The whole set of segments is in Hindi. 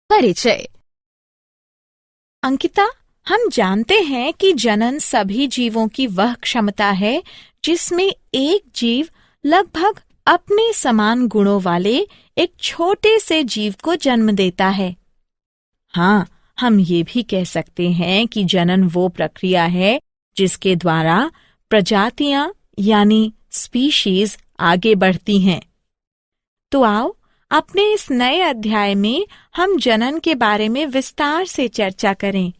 परिचय। अंकिता, हम जानते हैं कि जनन सभी जीवों की वह क्षमता है जिसमें एक जीव लगभग अपने समान गुणों वाले एक छोटे से जीव को जन्म देता है। हाँ, हम ये भी कह सकते हैं कि जनन वो प्रक्रिया है जिसके द्वारा प्रजातियां यानी स्पीशीज आगे बढ़ती हैं। तो आओ, अपने इस नए अध्याय में हम जनन के बारे में विस्तार से चर्चा करें।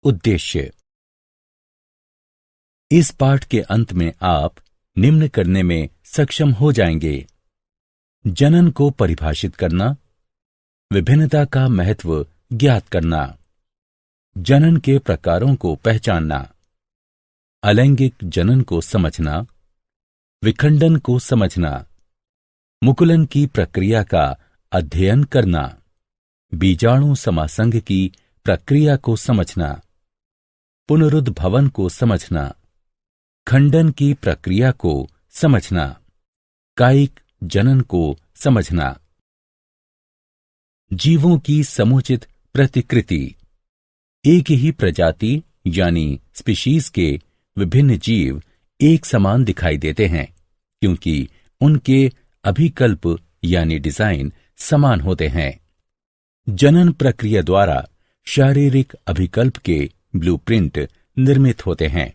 उद्देश्य। इस पाठ के अंत में आप निम्न करने में सक्षम हो जाएंगे: जनन को परिभाषित करना, विभिन्नता का महत्व ज्ञात करना, जनन के प्रकारों को पहचानना, अलैंगिक जनन को समझना, विखंडन को समझना, मुकुलन की प्रक्रिया का अध्ययन करना, बीजाणु समासंग की प्रक्रिया को समझना, पुनरुद्भवन को समझना, खंडन की प्रक्रिया को समझना, कायिक जनन को समझना। जीवों की समुचित प्रतिकृति। एक ही प्रजाति यानी स्पीशीज के विभिन्न जीव एक समान दिखाई देते हैं क्योंकि उनके अभिकल्प यानी डिजाइन समान होते हैं। जनन प्रक्रिया द्वारा शारीरिक अभिकल्प के ब्लूप्रिंट निर्मित होते हैं।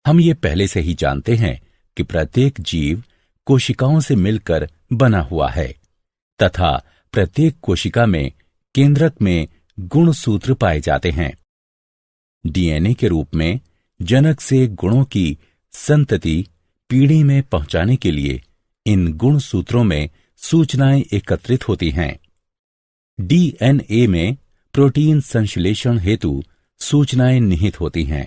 हम ये पहले से ही जानते हैं कि प्रत्येक जीव कोशिकाओं से मिलकर बना हुआ है तथा प्रत्येक कोशिका में केंद्रक में गुणसूत्र पाए जाते हैं। डीएनए के रूप में जनक से गुणों की संतति पीढ़ी में पहुंचाने के लिए इन गुणसूत्रों में सूचनाएं एकत्रित होती हैं। डीएनए में प्रोटीन संश्लेषण हेतु सूचनाएं निहित होती हैं।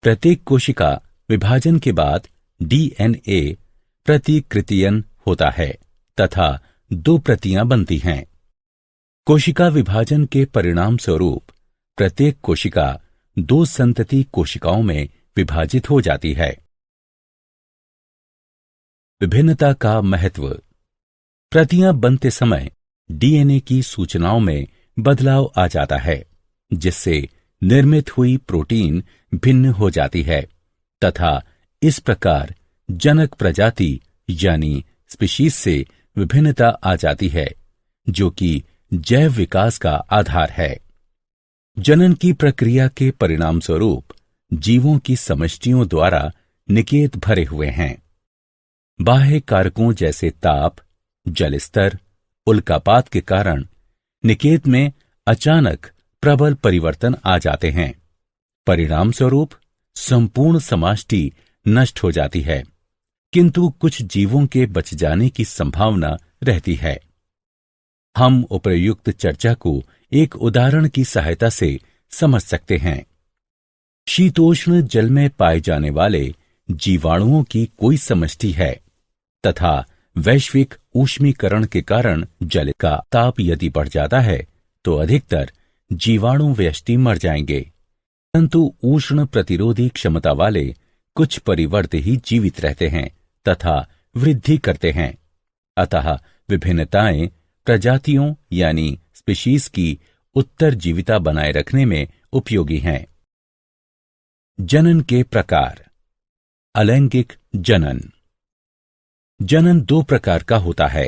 प्रत्येक कोशिका विभाजन के बाद डीएनए प्रतिकृतियन होता है तथा 2 प्रतियां बनती हैं। कोशिका विभाजन के परिणाम स्वरूप प्रत्येक कोशिका 2 संतति कोशिकाओं में विभाजित हो जाती है। विभिन्नता का महत्व। प्रतियां बनते समय डीएनए की सूचनाओं में बदलाव आ जाता है जिससे निर्मित हुई प्रोटीन भिन्न हो जाती है तथा इस प्रकार जनक प्रजाति यानी स्पीशीज से विभिन्नता आ जाती है जो कि जैव विकास का आधार है। जनन की प्रक्रिया के परिणाम स्वरूप जीवों की समष्टियों द्वारा निकेत भरे हुए हैं। बाह्य कारकों जैसे ताप, जल स्तर, उल्कापात के कारण निकेत में अचानक प्रबल परिवर्तन आ जाते हैं। परिणाम स्वरूप संपूर्ण समष्टि नष्ट हो जाती है किंतु कुछ जीवों के बच जाने की संभावना रहती है। हम उपर्युक्त चर्चा को एक उदाहरण की सहायता से समझ सकते हैं। शीतोष्ण जल में पाए जाने वाले जीवाणुओं की कोई समष्टि है तथा वैश्विक ऊष्मीकरण के कारण जल का ताप यदि बढ़ जाता है तो अधिकतर जीवाणु व्यष्टि मर जाएंगे, परंतु उष्ण प्रतिरोधी क्षमता वाले कुछ परिवर्त ही जीवित रहते हैं तथा वृद्धि करते हैं। अतः विभिन्नताएं प्रजातियों यानी स्पीशीज की उत्तरजीविता बनाए रखने में उपयोगी हैं। जनन के प्रकार। अलैंगिक जनन। जनन 2 प्रकार का होता है: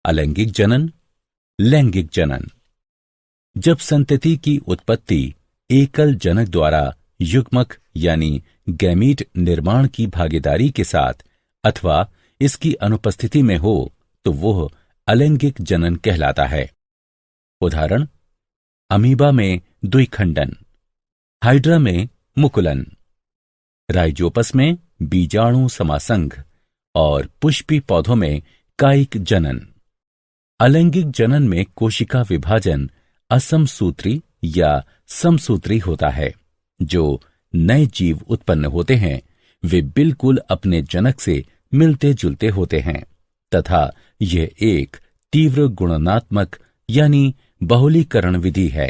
अलैंगिक जनन, लैंगिक जनन। जब संतति की उत्पत्ति एकल जनक द्वारा युग्मक यानी गैमीट निर्माण की भागीदारी के साथ अथवा इसकी अनुपस्थिति में हो तो वह अलैंगिक जनन कहलाता है। उदाहरण: अमीबा में द्विखंडन, हाइड्रा में मुकुलन, राइजोपस में बीजाणु समासंग और पुष्पी पौधों में कायिक जनन। अलैंगिक जनन में कोशिका विभाजन असमसूत्री या समसूत्री होता है जो नए जीव उत्पन्न होते हैं वे बिल्कुल अपने जनक से मिलते जुलते होते हैं तथा यह एक तीव्र गुणनात्मक यानी बहुलीकरण विधि है।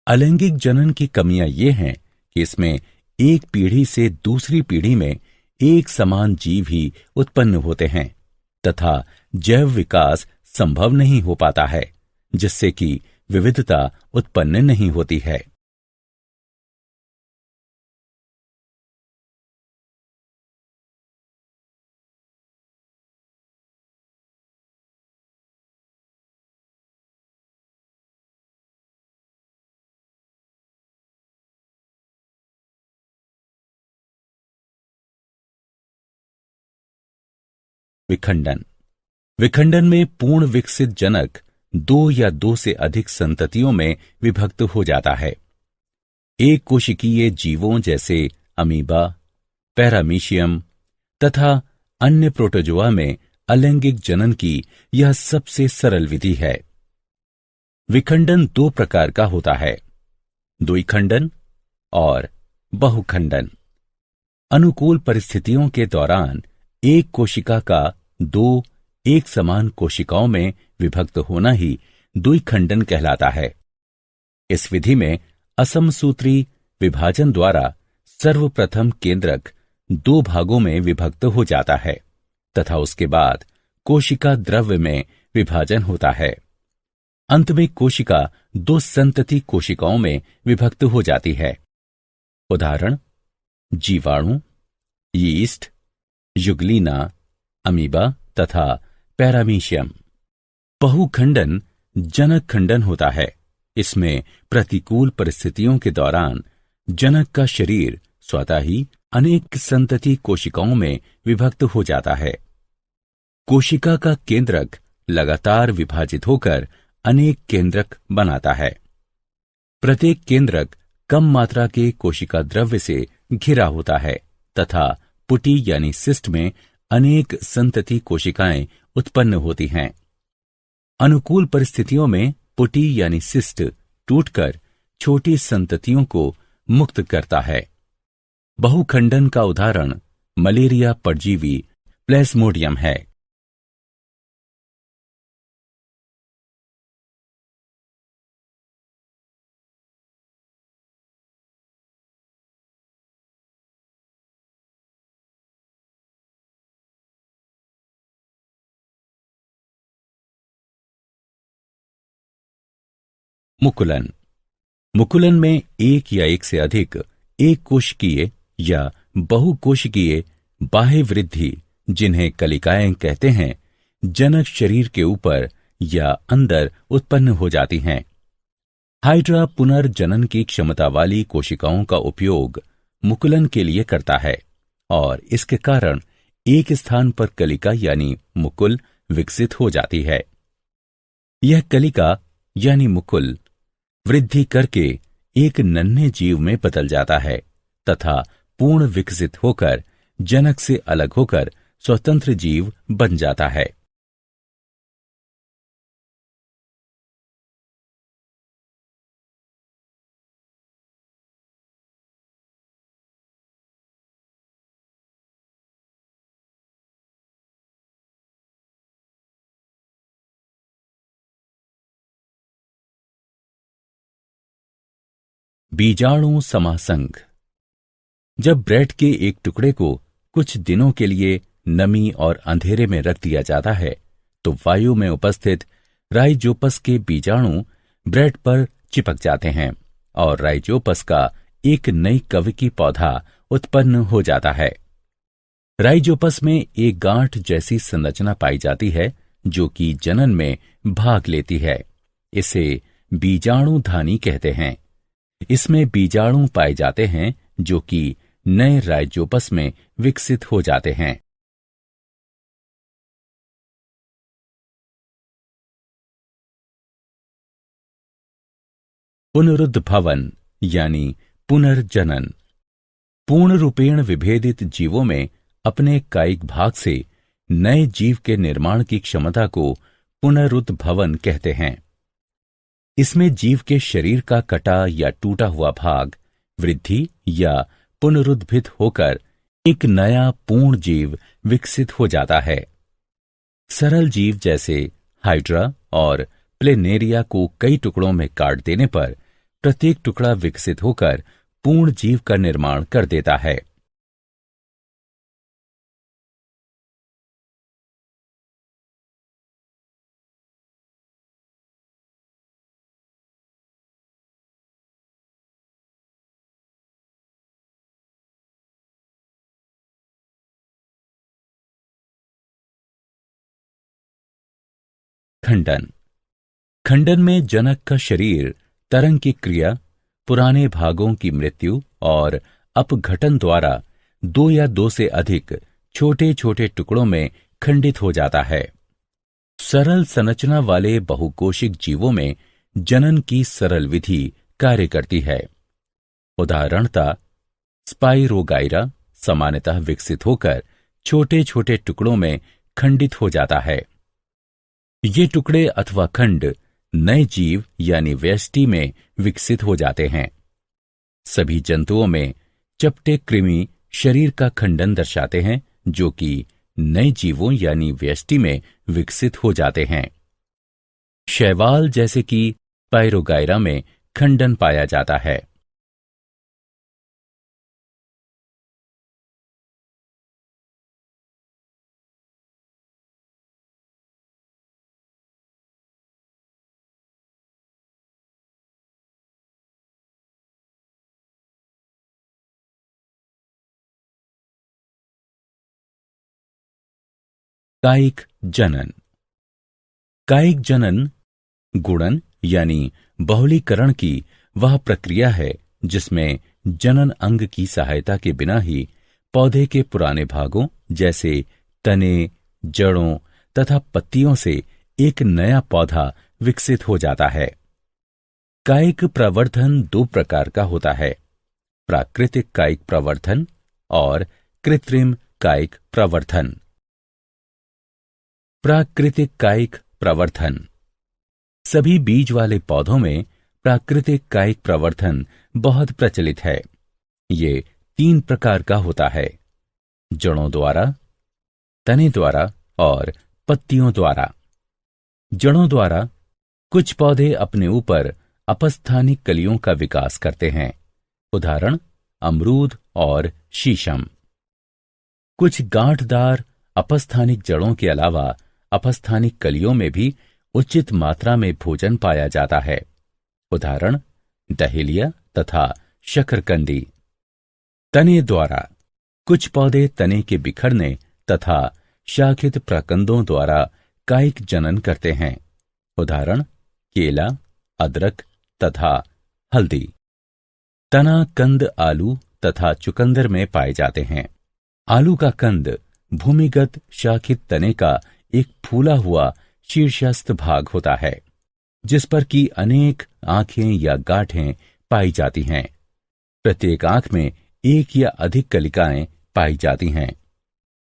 अलैंगिक जनन की कमियां ये हैं कि इसमें एक पीढ़ी से दूसरी पीढ़ी में एक समान जीव ही उत्पन्न होते हैं तथा जैव विकास संभव नहीं हो पाता है, जिससे कि विविधता उत्पन्न नहीं होती है। विखंडन। विखंडन में पूर्ण विकसित जनक दो या दो से अधिक संततियों में विभक्त हो जाता है। एक कोशिकीय जीवों जैसे अमीबा, पैरामीशियम तथा अन्य प्रोटोजोआ में अलैंगिक जनन की यह सबसे सरल विधि है। विखंडन दो प्रकार का होता है, द्विखंडन और बहुखंडन। अनुकूल परिस्थितियों के दौरान एक कोशिका का दो एक समान कोशिकाओं में विभक्त होना ही द्विखंडन कहलाता है। इस विधि में असमसूत्री विभाजन द्वारा सर्वप्रथम केंद्रक दो भागों में विभक्त हो जाता है तथा उसके बाद कोशिका द्रव्य में विभाजन होता है। अंत में कोशिका दो संतति कोशिकाओं में विभक्त हो जाती है। उदाहरण: जीवाणु, यीस्ट, युगलीना, अमीबा तथा पैरामीशियम। बहुखंडन जनक खंडन होता है। इसमें प्रतिकूल परिस्थितियों के दौरान जनक का शरीर स्वतः ही अनेक संतति कोशिकाओं में विभक्त हो जाता है। कोशिका का केंद्रक लगातार विभाजित होकर अनेक केंद्रक बनाता है। प्रत्येक केंद्रक कम मात्रा के कोशिका द्रव्य से घिरा होता है तथा पुटी यानी सिस्ट में अनेक संतति कोशिकाएं उत्पन्न होती हैं। अनुकूल परिस्थितियों में पुटी यानी सिस्ट टूटकर छोटी संततियों को मुक्त करता है। बहुखंडन का उदाहरण मलेरिया परजीवी प्लेस्मोडियम है। मुकुलन। मुकुलन में एक या एक से अधिक एक कोशिकीय या बहुकोशिकीय बाह्य वृद्धि, जिन्हें कलिकाएं कहते हैं, जनक शरीर के ऊपर या अंदर उत्पन्न हो जाती हैं। हाइड्रा पुनर्जनन की क्षमता वाली कोशिकाओं का उपयोग मुकुलन के लिए करता है और इसके कारण एक स्थान पर कलिका यानी मुकुल विकसित हो जाती है। यह कलिका यानी मुकुल वृद्धि करके एक नन्हे जीव में बदल जाता है तथा पूर्ण विकसित होकर जनक से अलग होकर स्वतंत्र जीव बन जाता है। बीजाणु समासंग। जब ब्रेड के एक टुकड़े को कुछ दिनों के लिए नमी और अंधेरे में रख दिया जाता है तो वायु में उपस्थित राइजोपस के बीजाणु ब्रेड पर चिपक जाते हैं और राइजोपस का एक नई कवकी पौधा उत्पन्न हो जाता है। राइजोपस में एक गांठ जैसी संरचना पाई जाती है जो कि जनन में भाग लेती है। इसे बीजाणुधानी कहते हैं। इसमें बीजाणु पाए जाते हैं जो कि नए राइजोपस में विकसित हो जाते हैं। पुनरुद्भवन यानी पुनर्जनन। पूर्ण रूपेण विभेदित जीवों में अपने कायिक भाग से नए जीव के निर्माण की क्षमता को पुनरुद्भवन कहते हैं। इसमें जीव के शरीर का कटा या टूटा हुआ भाग वृद्धि या पुनरुद्भित होकर एक नया पूर्ण जीव विकसित हो जाता है। सरल जीव जैसे हाइड्रा और प्लेनेरिया को कई टुकड़ों में काट देने पर प्रत्येक टुकड़ा विकसित होकर पूर्ण जीव का निर्माण कर देता है। खंडन। खंडन में जनक का शरीर तरंग की क्रिया, पुराने भागों की मृत्यु और अपघटन द्वारा दो या दो से अधिक छोटे छोटे टुकड़ों में खंडित हो जाता है। सरल संरचना वाले बहुकोशिक जीवों में जनन की सरल विधि कार्य करती है। उदाहरणतः स्पाइरोगाइरा सामान्यतः विकसित होकर छोटे छोटे टुकड़ों में खंडित हो जाता है। ये टुकड़े अथवा खंड नए जीव यानी व्यष्टि में विकसित हो जाते हैं। सभी जंतुओं में चपटे कृमि शरीर का खंडन दर्शाते हैं, जो कि नए जीवों यानी व्यष्टि में विकसित हो जाते हैं। शैवाल जैसे कि पायरोगाइरा में खंडन पाया जाता है। कायिक जनन। कायिक जनन गुणन यानी बहुलीकरण की वह प्रक्रिया है जिसमें जनन अंग की सहायता के बिना ही पौधे के पुराने भागों जैसे तने, जड़ों तथा पत्तियों से एक नया पौधा विकसित हो जाता है। कायिक प्रवर्धन दो प्रकार का होता है, प्राकृतिक कायिक प्रवर्धन और कृत्रिम कायिक प्रवर्धन। प्राकृतिक कायिक प्रवर्धन। सभी बीज वाले पौधों में प्राकृतिक कायिक प्रवर्धन बहुत प्रचलित है। ये तीन प्रकार का होता है, जड़ों द्वारा, तने द्वारा और पत्तियों द्वारा। जड़ों द्वारा कुछ पौधे अपने ऊपर अपस्थानिक कलियों का विकास करते हैं, उदाहरण अमरूद और शीशम। कुछ गांठदार अपस्थानिक जड़ों के अलावा अपस्थानिक कलियों में भी उचित मात्रा में भोजन पाया जाता है, उदाहरण डहेलिया तथा शकरकंदी। तने द्वारा कुछ पौधे तने के बिखरने तथा शाखित प्रकंदों द्वारा कायिक जनन करते हैं, उदाहरण केला, अदरक तथा हल्दी। तना कंद आलू तथा चुकंदर में पाए जाते हैं। आलू का कंद भूमिगत शाखित तने का एक फूला हुआ शीर्षस्थ भाग होता है, जिस पर कि अनेक आंखें या गांठें पाई जाती हैं। प्रत्येक आंख में एक या अधिक कलिकाएं पाई जाती हैं।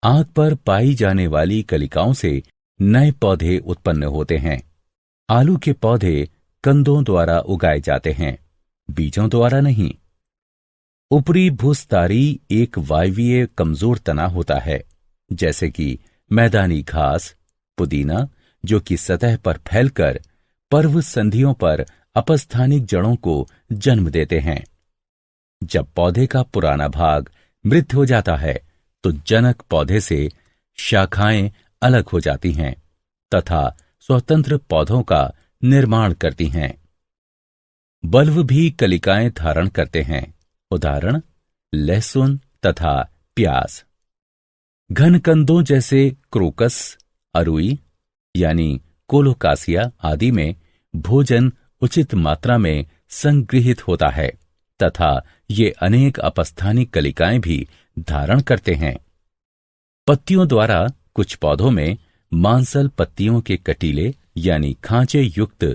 आंख पर पाई जाने वाली कलिकाओं से नए पौधे उत्पन्न होते हैं। आलू के पौधे कंदों द्वारा उगाए जाते हैं, बीजों द्वारा नहीं। ऊपरी भूस्तारी एक वायवीय कमजोर तना होता है, जैसे कि मैदानी घास, पुदीना, जो कि सतह पर फैलकर पर्व संधियों पर अपस्थानिक जड़ों को जन्म देते हैं। जब पौधे का पुराना भाग मृत हो जाता है तो जनक पौधे से शाखाएं अलग हो जाती हैं तथा स्वतंत्र पौधों का निर्माण करती हैं। बल्ब भी कलिकाएं धारण करते हैं, उदाहरण लहसुन तथा प्याज। घन कंदों जैसे क्रोकस, अरुई यानी कोलोकासिया आदि में भोजन उचित मात्रा में संगृहित होता है तथा ये अनेक अपस्थानिक कलिकाएं भी धारण करते हैं। पत्तियों द्वारा कुछ पौधों में मांसल पत्तियों के कटीले यानी खांचे युक्त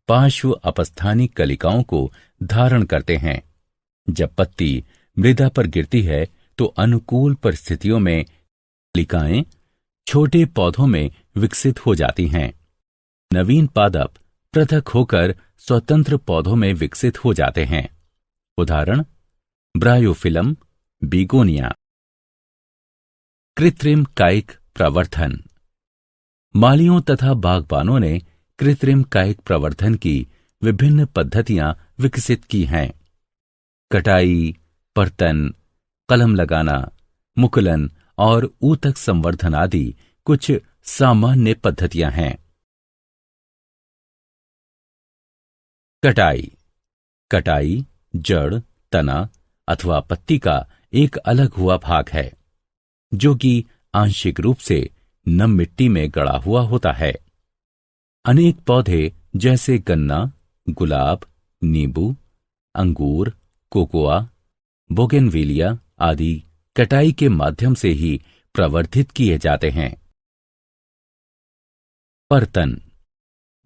पार्श्व अपस्थानिक कलिकाओं को धारण करते हैं। जब पत्ती मृदा पर गिरती है तो अनुकूल परिस्थितियों में कलिकाएं छोटे पौधों में विकसित हो जाती हैं। नवीन पादप पृथक होकर स्वतंत्र पौधों में विकसित हो जाते हैं, उदाहरण ब्रायोफिलम, बिगोनिया। कृत्रिम कायिक प्रवर्धन। मालियों तथा बागबानों ने कृत्रिम कायिक प्रवर्धन की विभिन्न पद्धतियां विकसित की हैं। कटाई, पर्तन, कलम लगाना, मुकुलन और ऊतक संवर्धन आदि कुछ सामान्य पद्धतियां हैं। कटाई। कटाई जड़, तना अथवा पत्ती का एक अलग हुआ भाग है जो कि आंशिक रूप से नम मिट्टी में गड़ा हुआ होता है। अनेक पौधे जैसे गन्ना, गुलाब, नींबू, अंगूर, कोकोआ, बोगेनविलिया आदि कटाई के माध्यम से ही प्रवर्धित किए जाते हैं। पर्तन।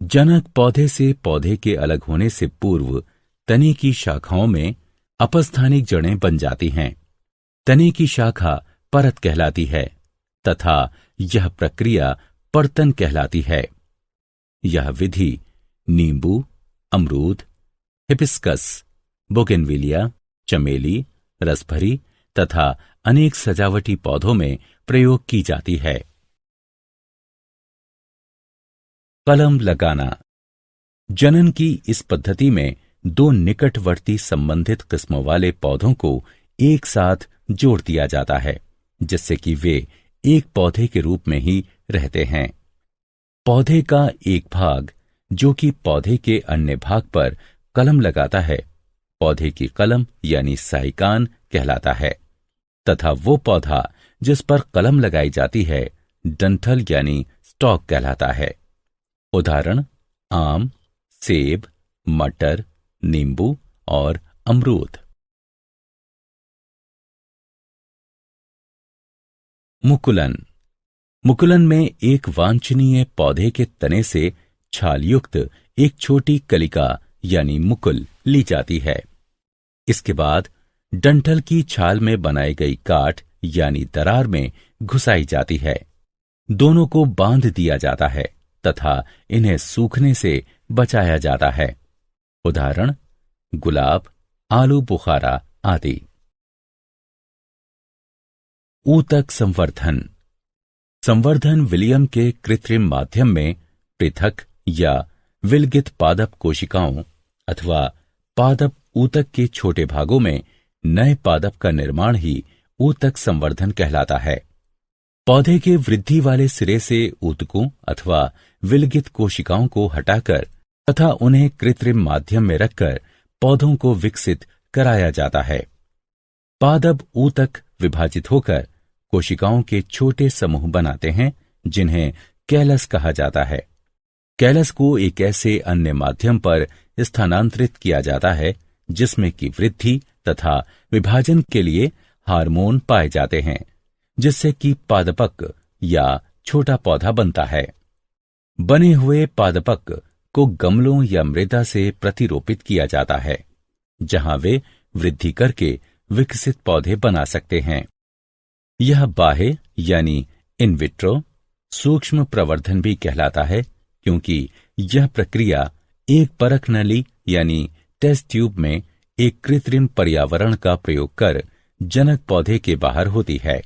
जनक पौधे से पौधे के अलग होने से पूर्व तने की शाखाओं में अपस्थानिक जड़ें बन जाती हैं। तने की शाखा परत कहलाती है तथा यह प्रक्रिया पर्तन कहलाती है। यह विधि नींबू, अमरूद, हिबिस्कस, बोगेनविलिया, चमेली, रसभरी तथा अनेक सजावटी पौधों में प्रयोग की जाती है। कलम लगाना। जनन की इस पद्धति में दो निकटवर्ती संबंधित किस्मों वाले पौधों को एक साथ जोड़ दिया जाता है जिससे कि वे एक पौधे के रूप में ही रहते हैं। पौधे का एक भाग जो कि पौधे के अन्य भाग पर कलम लगाता है पौधे की कलम यानी साइकान कहलाता है तथा वो पौधा जिस पर कलम लगाई जाती है डंठल यानी स्टॉक कहलाता है। उदाहरण आम, सेब, मटर, नींबू और अमरूद। मुकुलन। मुकुलन में एक वांछनीय पौधे के तने से छालयुक्त एक छोटी कलिका यानी मुकुल ली जाती है। इसके बाद डंठल की छाल में बनाई गई काट यानी दरार में घुसाई जाती है। दोनों को बांध दिया जाता है तथा इन्हें सूखने से बचाया जाता है। उदाहरण गुलाब, आलू बुखारा आदि। ऊतक संवर्धन। संवर्धन विलियम के कृत्रिम माध्यम में पृथक या विलगित पादप कोशिकाओं अथवा पादप ऊतक के छोटे भागों में नए पादप का निर्माण ही ऊतक संवर्धन कहलाता है। पौधे के वृद्धि वाले सिरे से ऊतकों अथवा विलगित कोशिकाओं को हटाकर तथा उन्हें कृत्रिम माध्यम में रखकर पौधों को विकसित कराया जाता है। पादप ऊतक विभाजित होकर कोशिकाओं के छोटे समूह बनाते हैं जिन्हें कैलस कहा जाता है। कैलस को एक ऐसे अन्य माध्यम पर स्थानांतरित किया जाता है जिसमें कि वृद्धि तथा विभाजन के लिए हार्मोन पाए जाते हैं जिससे कि पादपक या छोटा पौधा बनता है। बने हुए पादपक को गमलों या मृदा से प्रतिरोपित किया जाता है जहां वे वृद्धि करके विकसित पौधे बना सकते हैं। यह बाह्य यानी इन विट्रो सूक्ष्म प्रवर्धन भी कहलाता है क्योंकि यह प्रक्रिया एक परख नली यानी टेस्ट ट्यूब में एक कृत्रिम पर्यावरण का प्रयोग कर जनक पौधे के बाहर होती है।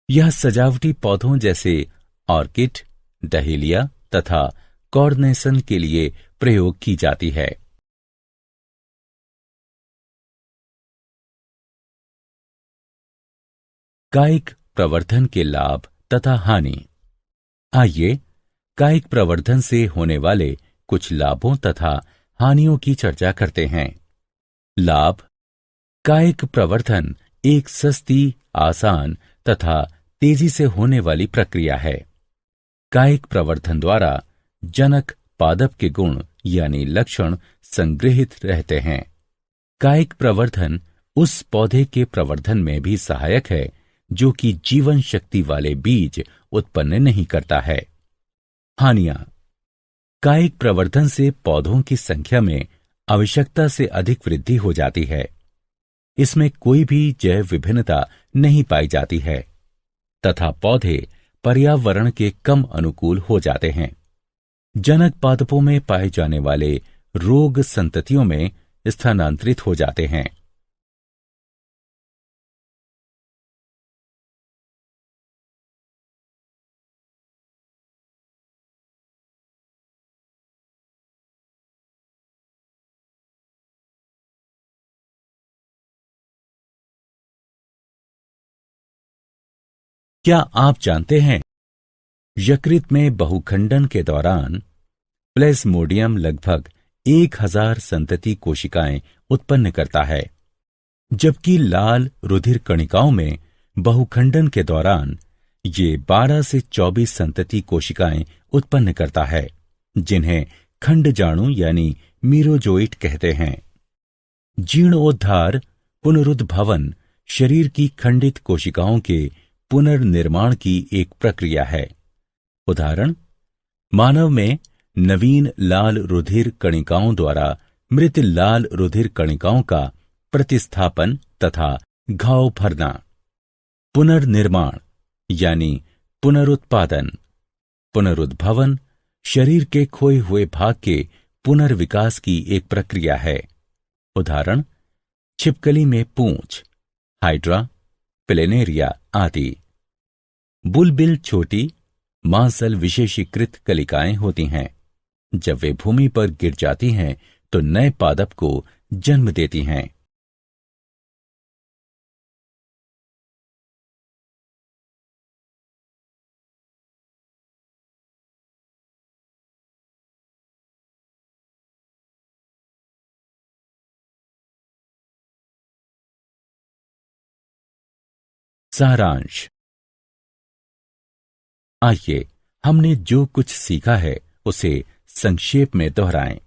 यह सजावटी पौधों जैसे ऑर्किड, डहेलिया तथा कॉर्नेसन के लिए प्रयोग की जाती है। कायिक प्रवर्धन के लाभ तथा हानि। आइए कायिक प्रवर्धन से होने वाले कुछ लाभों तथा हानियों की चर्चा करते हैं। लाभ। कायिक प्रवर्धन एक सस्ती, आसान तथा तेजी से होने वाली प्रक्रिया है। कायिक प्रवर्धन द्वारा जनक पादप के गुण यानी लक्षण संग्रहित रहते हैं। कायिक प्रवर्धन उस पौधे के प्रवर्धन में भी सहायक है जो कि जीवन शक्ति वाले बीज उत्पन्न नहीं करता है। हानियां। कायिक प्रवर्धन से पौधों की संख्या में आवश्यकता से अधिक वृद्धि हो जाती है। इसमें कोई भी जैव विभिन्नता नहीं पाई जाती है तथा पौधे पर्यावरण के कम अनुकूल हो जाते हैं। जनक पादपों में पाए जाने वाले रोग संततियों में स्थानांतरित हो जाते हैं। क्या आप जानते हैं, यकृत में बहुखंडन के दौरान प्लेज्मोडियम लगभग 1000 संतति कोशिकाएं उत्पन्न करता है, जबकि लाल रुधिर कणिकाओं में बहुखंडन के दौरान ये 12 से 24 संतति कोशिकाएं उत्पन्न करता है, जिन्हें खंडजाणु यानी मीरोजोइट कहते हैं। जीर्णोद्धार पुनरुद्भवन शरीर की खंडित कोशिकाओं के पुनर्निर्माण की एक प्रक्रिया है। उदाहरण, मानव में नवीन लाल रुधिर कणिकाओं द्वारा मृत लाल रुधिर कणिकाओं का प्रतिस्थापन तथा घाव भरना। पुनर्निर्माण यानी पुनरुत्पादन। पुनरुद्भवन शरीर के खोए हुए भाग के पुनर्विकास की एक प्रक्रिया है। उदाहरण, छिपकली में पूंछ, हाइड्रा, प्लेनेरिया आदि। बुलबिल छोटी मांसल विशेषीकृत कलिकाएं होती हैं। जब वे भूमि पर गिर जाती हैं तो नए पादप को जन्म देती हैं। सारांश। आइए हमने जो कुछ सीखा है उसे संक्षेप में दोहराएं।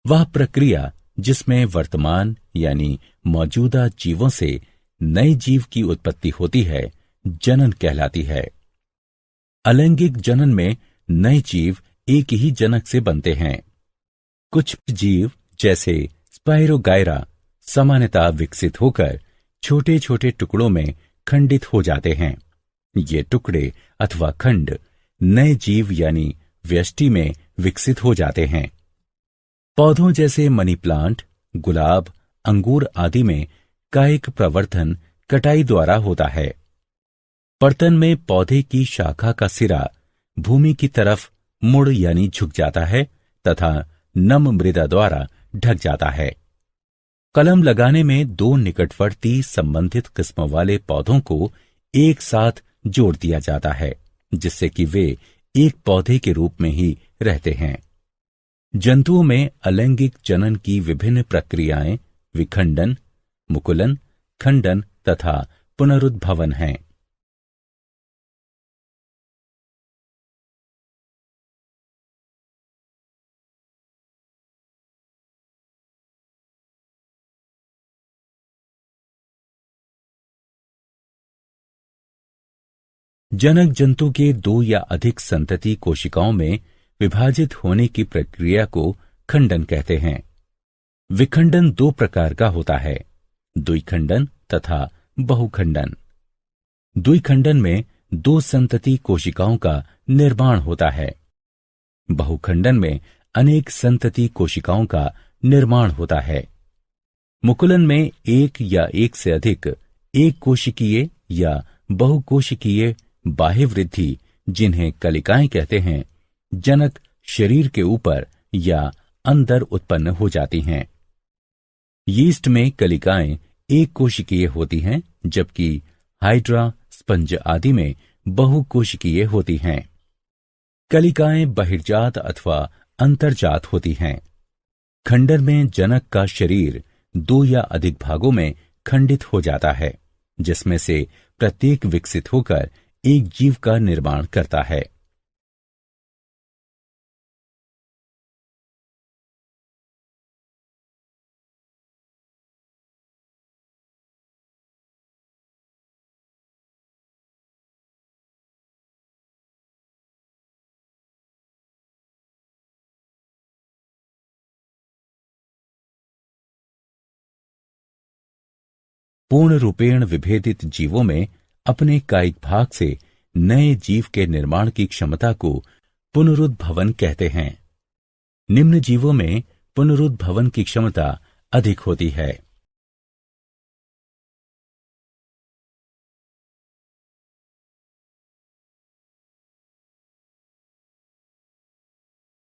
वह प्रक्रिया जिसमें वर्तमान यानी मौजूदा जीवों से नए जीव की उत्पत्ति होती है, जनन कहलाती है। अलैंगिक जनन में नए जीव एक ही जनक से बनते हैं। कुछ जीव जैसे स्पाइरोगायरा सामान्यतः विकसित होकर छोटे छोटे टुकड़ों में खंडित हो जाते हैं। ये टुकड़े अथवा खंड नए जीव यानी व्यष्टि में विकसित हो जाते हैं। पौधों जैसे मनी प्लांट, गुलाब, अंगूर आदि में कायिक प्रवर्धन कटाई द्वारा होता है। पर्तन में पौधे की शाखा का सिरा भूमि की तरफ मुड़ यानी झुक जाता है तथा नम मृदा द्वारा ढक जाता है। कलम लगाने में दो निकटवर्ती संबंधित किस्मों वाले पौधों को एक साथ जोड़ दिया जाता है, जिससे कि वे एक पौधे के रूप में ही रहते हैं। जंतुओं में अलैंगिक जनन की विभिन्न प्रक्रियाएं विखंडन, मुकुलन, खंडन तथा पुनरुद्भवन हैं। जनक जंतु के दो या अधिक संतति कोशिकाओं में विभाजित होने की प्रक्रिया को खंडन कहते हैं। विखंडन दो प्रकार का होता है, द्विखंडन तथा बहुखंडन। द्विखंडन में दो संतति कोशिकाओं का निर्माण होता है। बहुखंडन में अनेक संतति कोशिकाओं का निर्माण होता है। मुकुलन में एक या एक से अधिक एक कोशिकीय या बहुकोशिकीय बाह्य वृद्धि, जिन्हें कलिकाएं कहते हैं, जनक शरीर के ऊपर या अंदर उत्पन्न हो जाती हैं। यीस्ट में कलिकाएं एक कोशिकीय होती हैं, जबकि हाइड्रा, स्पंज आदि में बहुकोशिकीय होती हैं। कलिकाएं बहिर्जात अथवा अंतर्जात होती हैं। खंडन में जनक का शरीर दो या अधिक भागों में खंडित हो जाता है, जिसमें से प्रत्येक विकसित होकर एक जीव का निर्माण करता है। पूर्ण रूपेण विभेदित जीवों में अपने कायिक भाग से नए जीव के निर्माण की क्षमता को पुनरुद्भवन कहते हैं। निम्न जीवों में पुनरुद्भवन की क्षमता अधिक होती है।